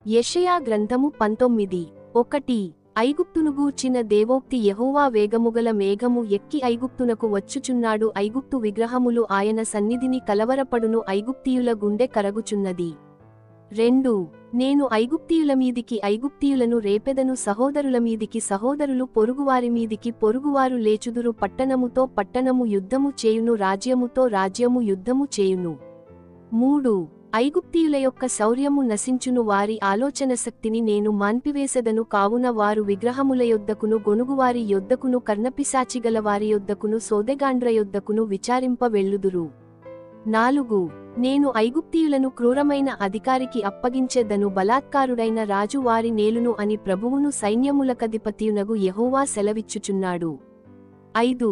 యెషయా గ్రంథము 19:1 ఐగుప్తును గూర్చిన దేవోక్తి యెహోవా వేగముగల మేఘము ఎక్కి ఐగుప్తునకు వచ్చుచున్నాడు. ఐగుప్తు విగ్రహములు ఆయన సన్నిధిని కలవరపడును. ఐగుప్తీయుల గుండె కరగుచున్నది. 2 నేను ఐగుప్తీయులను రేపెదను. సహోదరుల మీదికి సహోదరులు, పొరుగువారి మీదికి పొరుగువారు లేచుదురు. పట్టణముతో పట్టణము యుద్ధము చేయును, రాజ్యముతో రాజ్యము యుద్ధము చేయును. 3 ఐగుప్తీయుల యొక్క శౌర్యము నశించును. వారి ఆలోచన శక్తిని నేను మాన్పివేసెదను. కావున వారు విగ్రహముల యొద్దకును, గొనుగువారి యొద్దకును, కర్ణపిశాచిగల వారి యొద్దకును, సోదెగాండ్ర యొద్దకును విచారింప వెళ్ళుదురు. 4 నేను ఐగుప్తీయులను క్రూరమైన అధికారికి అప్పగించెదను. బలాత్కారుడైన రాజు వారి నేలును అని ప్రభువును సైన్యములకధిపతియునగు యెహోవా సెలవిచ్చుచున్నాడు. 5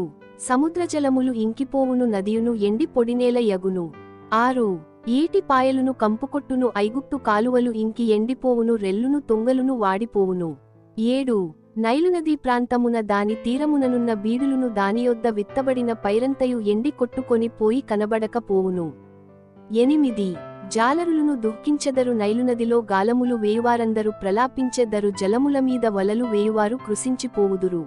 సముద్రజలములు ఇంకిపోవును, నదియును ఎండి పొడినేల యగును. 6 ఈటి పాయలును కంపుకొట్టును. ఐగుప్తు కాలువలు ఇంకి ఎండిపోవును, రెల్లును తొంగలును వాడిపోవును. 7 నైలునదీ ప్రాంతమున దాని తీరముననున్న బీడులును దానియొద్ద విత్తబడిన పైరంతయు ఎండి కొట్టుకొని పోయి కనబడకపోవును. 8 జాలరులను దుఃఖించెదరు. నైలునదిలో గాలములు వేయువారందరూ ప్రలాపించెదరు. జలములమీద వలలు వేయువారు కృశించిపోవుదురు.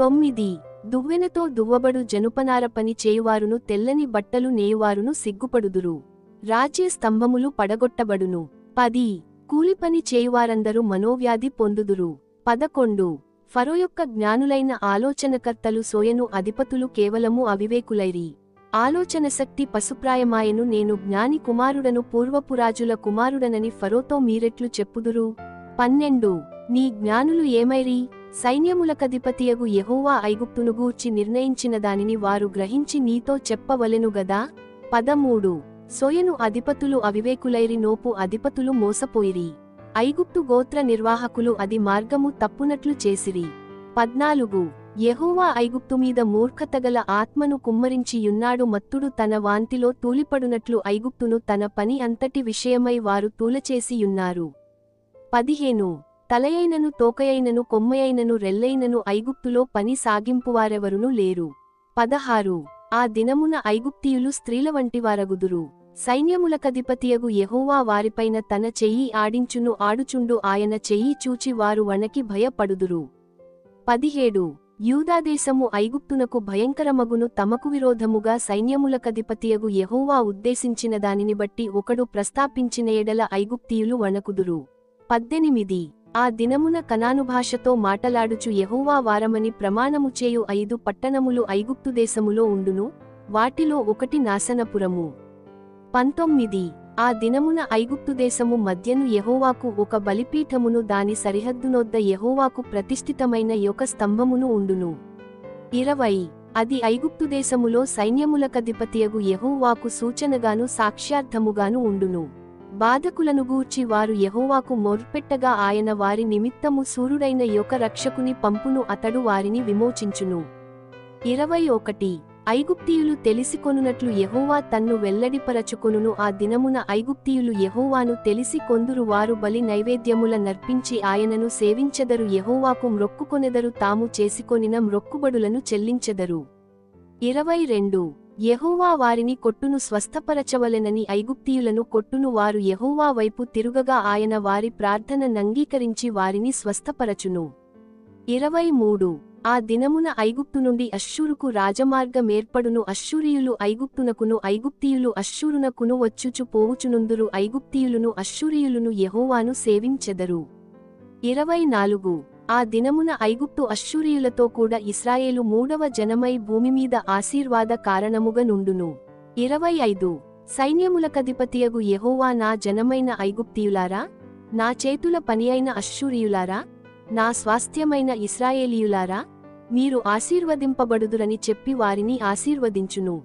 9 దువ్వెనతో దువ్వబడు జనుపనార పని చేయువారును, తెల్లని బట్టలు నేయువారును సిగ్గుపడుదురు. రాజ్య స్తంభములు పడగొట్టబడును. 10 కూలిపని చేయువారందరూ మనోవ్యాధి పొందుదురు. 11 ఫరో యొక్క జ్ఞానులైన ఆలోచనకర్తలు సోయను, అధిపతులు కేవలము అవివేకులైరి. ఆలోచనశక్తి పశుప్రాయమాయను. నేను జ్ఞాని కుమారుడను, పూర్వపురాజుల కుమారుడనని ఫరోతో మీరెట్లు చెప్పుదురు? 12 నీ జ్ఞానులు ఏమైరి? సైన్యములకధిపతియగు యెహోవా ఐగుప్తును గూర్చి నిర్ణయించిన దానిని వారు గ్రహించి నీతో చెప్పవలెను గదా. 13 సోయను అధిపతులు అవివేకులైరి, నోపు అధిపతులు మోసపోయిరి. ఐగుప్తు గోత్ర నిర్వాహకులు అది మార్గము తప్పునట్లు చేసిరి. 14 యెహోవా ఐగుప్తుమీద మూర్ఖతగల ఆత్మను కుమ్మరించియున్నాడు. మత్తుడు తన వాంతిలో తూలిపడునట్లు ఐగుప్తును తన పని అంతటి విషయమై వారు తూలచేసియున్నారు. 15 తలయైనను, తోకయైనను, కొమ్మయైనను, రెల్లైనను ఐగుప్తులో పని సాగింపువారెవరునూ లేరు. 16 ఆ దినమున ఐగుప్తీయులు స్త్రీల వంటివారగుదురు. సైన్యములకధిపతియగు యెహోవా వారిపైన తన చెయ్యి ఆడించును. ఆడుచుండు ఆయన చెయ్యి చూచి వారు వణకి భయపడుదురు. 17 యూదాదేశము ఐగుప్తునకు భయంకరమగును. తమకు విరోధముగా సైన్యములకధిపతియగు యెహోవా ఉద్దేశించిన దానిని బట్టి ఒకడు ప్రస్తాపించిన ఎడల ఐగుప్తీయులు వణకుదురు. 18 ఆ దినమున కనాను భాషతో మాటలాడుచు యెహోవా వారమని ప్రమాణము చేయు 5 పట్టణములు ఐగుప్తు దేశములో ఉండును. వాటిలో ఒకటి నాశనపురము. 19 ఆ దినమున ఐగుప్తు దేశము మధ్యను యెహోవాకు ఒక బలిపీఠమును, దాని సరిహద్దునొద్ద యెహోవాకు ప్రతిష్ఠితమైన యొక్క స్తంభమును ఉండును. 20 అది ఐగుప్తు దేశములో సైన్యములకధిపతియగు యెహోవాకు సూచనగాను సాక్ష్యార్థముగాను ఉండును. బాధకులను గూర్చి వారు యెహోవాకు మొర్పెట్టగా ఆయన వారి నిమిత్తము శూరుడైన యొక్క రక్షకుని పంపును, అతడు వారిని విమోచించును. 21 ఐగుప్తీయులు తెలిసికొనునట్లు యెహోవా తన్ను వెల్లడిపరచుకొనును. ఆ దినమున ఐగుప్తీయులు యెహోవాను తెలిసి కొందురు. వారు బలి నైవేద్యముల నర్పించి ఆయనను సేవించెదరు. యెహోవాకు మ్రొక్కుకొనెదరు. తాము చేసికొనిన మ్రొక్కుబడులను చెల్లించెదరు. 22 యెహోవా వారిని కొట్టును, స్వస్థపరచవలెనని ఐగుప్తీయులను కొట్టును. వారు యెహోవా వైపు తిరుగగా ఆయన వారి ప్రార్థన నంగీకరించి వారిని స్వస్థపరచును. 23 ఆ దినమున ఐగుప్తు నుండి అష్షూరుకు రాజమార్గమేర్పడును. అష్షూరీయులు ఐగుప్తునకును, ఐగుప్తీయులు అష్షూరునకును వచ్చుచు పోవుచునుందురు. ఐగుప్తీయులును అష్షూరీయులును యెహోవాను సేవించెదరు. 24 ఆ దినమున ఐగుప్తు అష్షూరీయులతో కూడా ఇశ్రాయేలు 3వ జనమై భూమిమీద ఆశీర్వాద కారణముగా నుండును. 25 సైన్యములకధిపతియగు యెహోవా, నా జనమైన ఐగుప్తీయులారా, నా చేతుల పనియైన అష్షూరీయులారా, నా స్వాస్థ్యమైన ఇశ్రాయేలీయులారా, మీరు ఆశీర్వదింపబడుదురని చెప్పి వారిని ఆశీర్వదించును.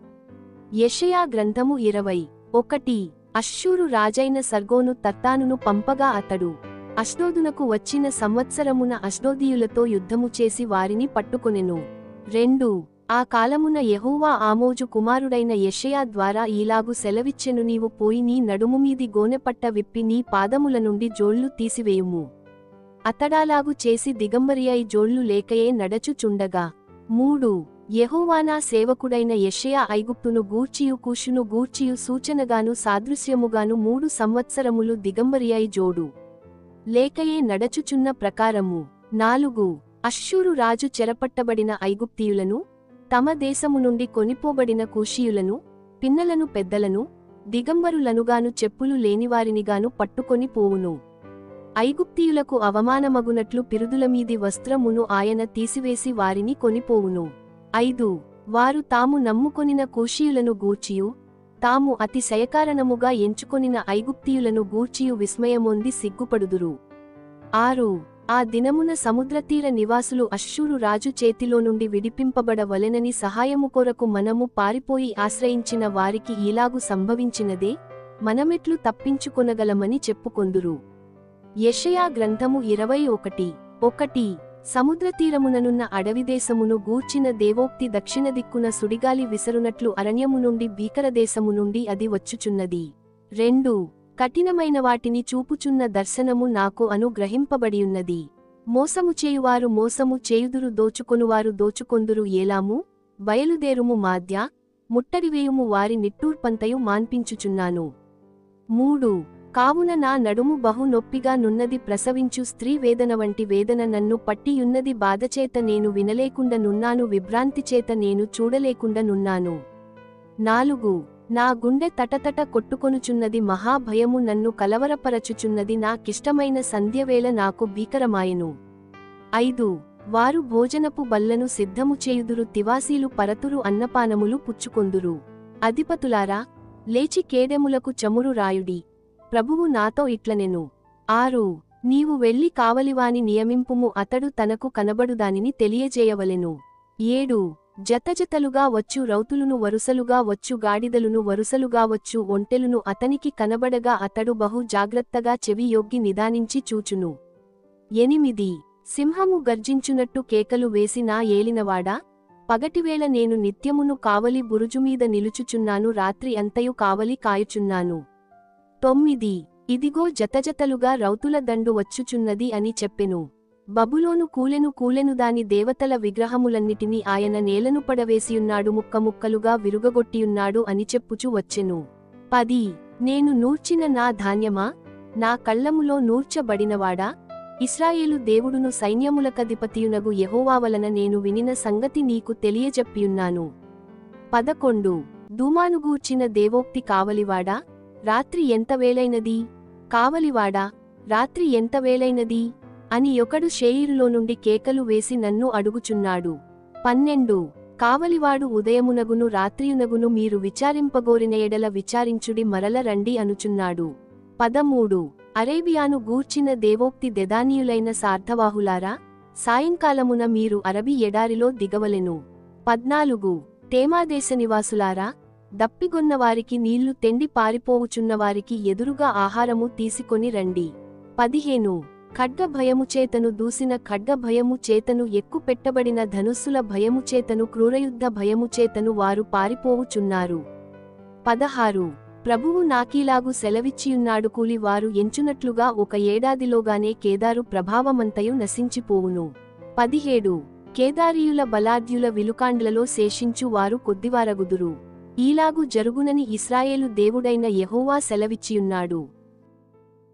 యెషయా గ్రంథము 21 అష్షూరు రాజైన సర్గోను తర్తానును పంపగా అతడు అష్డోదునకు వచ్చిన సంవత్సరమున అష్డోదీయులతో యుద్ధము చేసి వారిని పట్టుకొనెను. 2 ఆ కాలమున యెహోవా ఆమోజు కుమారుడైన యెషయా ద్వారా ఈలాగు సెలవిచ్చెను, నీవు పోయి నీ నడుముమీది గోనెపట్ట విప్పి నీ పాదముల నుండి జోళ్లు తీసివేయుము. అతడాలాగు చేసి దిగంబరియై జోళ్లు లేకయే నడచుచుండగా 3 యెహోవా నా సేవకుడైన యెషయా ఐగుప్తును గూర్చియు కూషును గూర్చియు సూచనగాను సాదృశ్యముగాను 3 సంవత్సరములు దిగంబరియై జోడు లేకయే నడచుచున్న ప్రకారము. 4 అష్షూరు రాజు చెరపట్టబడిన ఐగుప్తీయులను, తమ దేశము నుండి కొనిపోబడిన కూషీయులను, పిన్నలను పెద్దలను, దిగంబరులనుగాను చెప్పులు లేనివారినిగాను పట్టుకొని పోవును. ఐగుప్తీయులకు అవమానమగునట్లు పిరుదులమీది వస్త్రమును ఆయన తీసివేసి వారిని కొనిపోవును. 5 వారు తాము నమ్ముకొనిన కూషీయులను గూర్చియు, తాము అతి శయకారణముగా ఎంచుకొనిన ఐగుప్తీయులను గూర్చియు విస్మయమొంది సిగ్గుపడుదురు. 6 ఆ దినమున సముద్రతీర నివాసులు అష్షూరు రాజు చేతిలో నుండి విడిపింపబడవలెనని సహాయము కొరకు మనము పారిపోయి ఆశ్రయించిన వారికి ఈలాగు సంభవించినదే, మనమెట్లు తప్పించుకొనగలమని చెప్పుకొందురు. యెషయా గ్రంథము 21:1 సముద్రతీరముననున్న అడవిదేశమును గూర్చిన దేవోక్తి. దక్షిణ దిక్కున సుడిగాలి విసరునట్లు అరణ్యము నుండి భీకరదేశము నుండి అది వచ్చుచున్నది. 2 కఠినమైన వాటిని చూపుచున్న దర్శనము నాకు అనుగ్రహింపబడియున్నది. మోసము చేయువారు మోసము చేయుదురు, దోచుకొనువారు దోచుకొందురు. ఏలాము, బయలుదేరుము, మాద్య, ముట్టడివేయుము, వారి నిట్టూర్పంతయు మాన్పించుచున్నాను. 3 కావున నా నడుము బహు నొప్పిగా నున్నది, ప్రసవించు స్త్రీ వేదన వంటి వేదన నన్ను పట్టియున్నది. బాధచేత నేను వినలేకుండా నున్నాను, విభ్రాంతిచేత నేను చూడలేకుండా నున్నాను. 4 నా గుండె తటతట కొట్టుకొనుచున్నది, మహాభయము నన్ను కలవరపరచుచున్నది. నాకిష్టమైన సంధ్యవేళ నాకు భీకరమాయెను. 5 వారు భోజనపు బల్లను సిద్ధము చేయుదురు, తివాసీలు పరతురు, అన్నపానములు పుచ్చుకొందురు. అధిపతులారా, లేచి కేడెములకు చమురు రాయుడి, ప్రభువు నాతో ఇట్లనెను. 6 నీవు వెళ్లి కావలివాని నియమింపుము, అతడు తనకు కనబడుదానిని తెలియజేయవలెను. 7 జతజతలుగా వచ్చు రౌతులును వరుసలుగా వచ్చు గాడిదలును వరుసలుగా వచ్చు ఒంటెలును అతనికి కనబడగా అతడు బహు జాగ్రత్తగా చెవి యొగ్గి నిదానించి చూచును. 8 సింహము గర్జించునట్టు కేకలు వేసి నా ఏలినవాడా, పగటివేళ నేను నిత్యమును కావలి బురుజుమీద నిలుచుచున్నాను, రాత్రి అంతయు కావలి కాయుచున్నాను. 9 ఇదిగో జతజతలుగా రౌతుల దండు వచ్చుచున్నది అని చెప్పెను. బబులోను కూలెను దాని దేవతల విగ్రహములన్నిటినీ ఆయన నేలను పడవేసియున్నాడు, ముక్కముక్కలుగా విరుగగొట్టియున్నాడు అని చెప్పుచు వచ్చెను. 10 నేను నూర్చిన నా ధాన్యమా, నా కళ్ళములో నూర్చబడినవాడా, ఇశ్రాయేలు దేవుడును సైన్యములకధిపతియునగు యెహోవా వలన నేను వినిన సంగతి నీకు తెలియజెప్పియున్నాను. 11 దూమానుగూర్చిన దేవోక్తి. కావలివాడా, రాత్రి ఎంత వేళైనది, కావలివాడా, రాత్రి ఎంత వేళైనది అని ఒకడు షేయిరులో నుండి కేకలు వేసి నన్ను అడుగుచున్నాడు. 12 కావలివాడు ఉదయమునగును రాత్రియునగును, మీరు విచారింపగోరిన ఎడల విచారించుడి, మరల రండి అనుచున్నాడు. 13 అరేబియాను గూర్చిన దేవోక్తి. దెదానీయులైన సార్థవాహులారా, సాయంకాలమున మీరు అరబి ఎడారిలో దిగవలెను. 14 తేమాదేశ నివాసులారా, దప్పిగొన్నవారికి నీళ్లు తెండి పారిపోవుచున్నవారికి ఎదురుగా ఆహారము తీసుకొని రండి. 15 ఖడ్గ భయముచేతను దూసిన ఖడ్గ భయము చేతను ఎక్కుపెట్టబడిన ధనుస్సుల భయముచేతను క్రూరయుద్ధ భయముచేతను వారు పారిపోవుచున్నారు. 16 ప్రభువు నాకీలాగు సెలవిచ్చియున్నాడు, కూలి వారు ఎంచునట్లుగా ఒక ఏడాదిలోగానే కేదారు ప్రభావమంతయు నశించిపోవును. 17 కేదారీయుల బలాఢ్యుల విలుకాండ్లలో శేషించు వారు కొద్దివారగుదురు. ఈలాగు జరుగునని ఇశ్రాయేలు దేవుడైన యెహోవా సెలవిచ్చియున్నాడు.